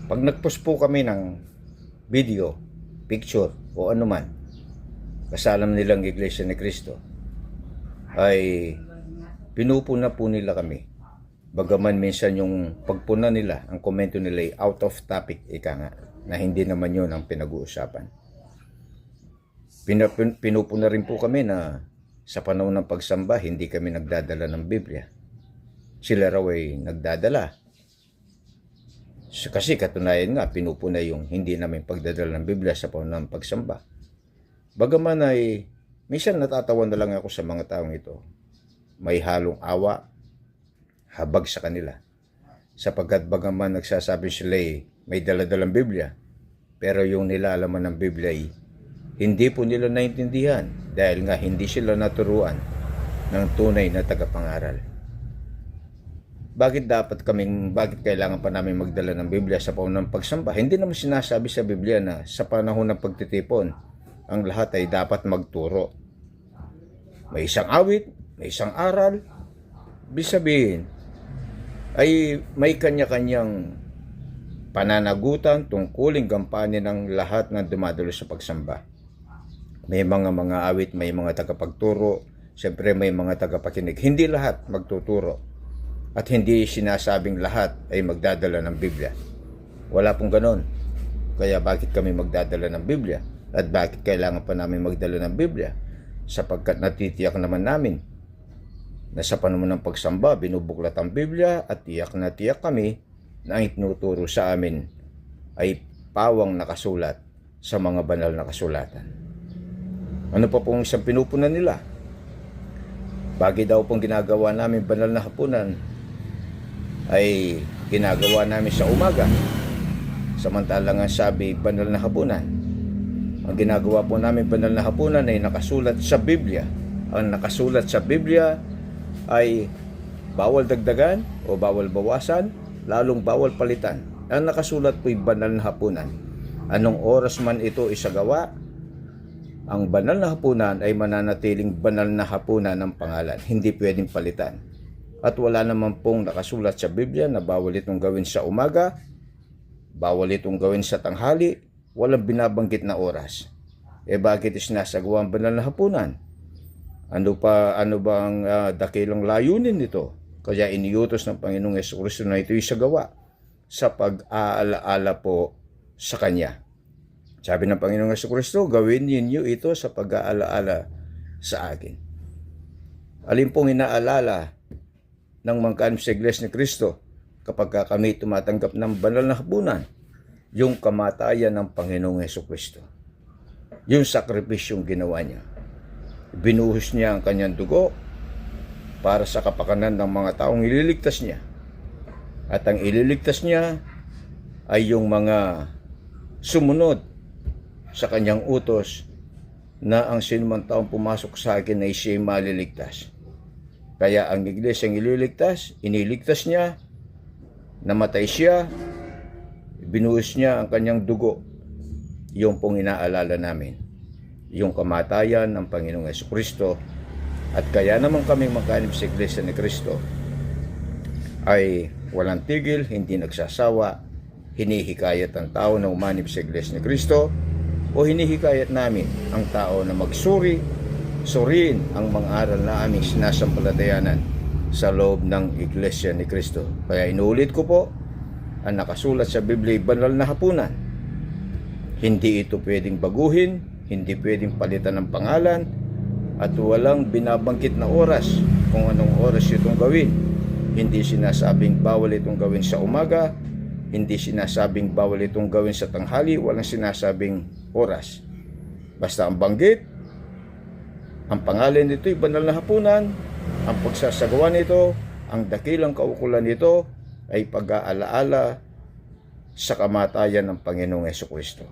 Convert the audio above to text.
Pag nagpost po kami ng video, picture o anuman, kasalam nilang Iglesia ni Cristo, ay pinupuna po nila kami. Bagaman minsan yung pagpuna nila, ang komento nila ay out of topic, ika nga, na hindi naman yun ang pinag-uusapan. Pinupuna rin po kami na sa panahon ng pagsamba, hindi kami nagdadala ng Biblia. Sila raw ay nagdadala. Kasi katunayan nga, pinupuna yung hindi namin pagdadala ng Biblia sa panahon ng pagsamba. Bagaman ay, minsan natatawa na lang ako sa mga taong ito. May halong awa, habag sa kanila. Sapagkat bagaman nagsasabi sila may daladalang Biblia, pero yung nilalaman ng Biblia ay hindi po nila naintindihan dahil nga hindi sila naturuan ng tunay na tagapangaral. Bakit kailangan pa namin magdala ng Biblia sa panahon ng pagsamba? Hindi naman sinasabi sa Biblia na sa panahon ng pagtitipon, ang lahat ay dapat magturo. May isang awit, may isang aral, ibig sabihin, ay may kanya-kanyang pananagutan tungkuling gampanin ng lahat ng dumadalo sa pagsamba. May mga awit, may mga tagapagturo, siyempre may mga tagapakinig. Hindi lahat magtuturo at hindi sinasabing lahat ay magdadala ng Biblia. Wala pong ganon. Kaya bakit kami magdadala ng Biblia? At bakit kailangan pa namin magdala ng Biblia? Sapagkat natitiyak naman namin na sa panahon ng pagsamba, binubuklat ang Biblia at tiyak na tiyak kami na ang itinuturo sa amin ay pawang nakasulat sa mga banal na kasulatan. Ano pa pong isang pinupunan nila? Bagay daw pong ginagawa namin banal na hapunan ay ginagawa namin sa umaga. Samantalang ang sabi banal na hapunan, ang ginagawa po namin banal na hapunan ay nakasulat sa Biblia. Ang nakasulat sa Biblia ay bawal dagdagan o bawal bawasan, lalong bawal palitan. Ang nakasulat po'y banal na hapunan. Anong oras man ito isagawa, ang banal na hapunan ay mananatiling banal na hapunan ng pangalan. Hindi pwedeng palitan. At wala naman pong nakasulat sa Biblia na bawal itong gawin sa umaga, bawal itong gawin sa tanghali, walang binabanggit na oras. Bakit isinasagawa ang banal na hapunan? Ano bang dakilang layunin nito? Kaya iniutos ng Panginoong Jesucristo na ito isagawa sa pag-aalaala po sa Kanya. Sabi ng Panginoong Jesucristo, gawin ninyo ito sa pag-aalaala sa akin. Alin pong inaalala ng mga sa Iglesia ni Cristo kapag kami tumatanggap ng banal na hapunan? Yung kamatayan ng Panginoong Jesucristo. Yung sakripisyong ginawa niya. Binuhos niya ang kanyang dugo para sa kapakanan ng mga taong ililigtas niya. At ang ililigtas niya ay yung mga sumunod sa kanyang utos na ang sinumang taong pumasok sa akin ay siya'y maliligtas. Kaya ang iglesyang iniligtas niya, namatay siya, binuhos niya ang kanyang dugo. Yung pong inaalala namin, yung kamatayan ng Panginoong Jesucristo. At kaya naman kami magkanib sa Iglesia ni Cristo ay walang tigil, hindi nagsasawa, hinihikayat ang tao na umanib sa Iglesia ni Cristo o hinihikayat namin ang tao na suriin ang mga aral na aming sinasampalatayanan sa loob ng Iglesia ni Cristo. Kaya inuulit ko po, ang nakasulat sa Biblia banal na hapunan. Hindi ito pwedeng baguhin, hindi pwedeng palitan ng pangalan, at walang binabanggit na oras kung anong oras itong gawin. Hindi sinasabing bawal itong gawin sa umaga, hindi sinasabing bawal itong gawin sa tanghali, walang sinasabing oras. Basta ang banggit, ang pangalan nito ay banal na hapunan, ang pagsasagawa nito, ang dakilang kaukulan nito ay pag-aalaala sa kamatayan ng Panginoong Jesucristo.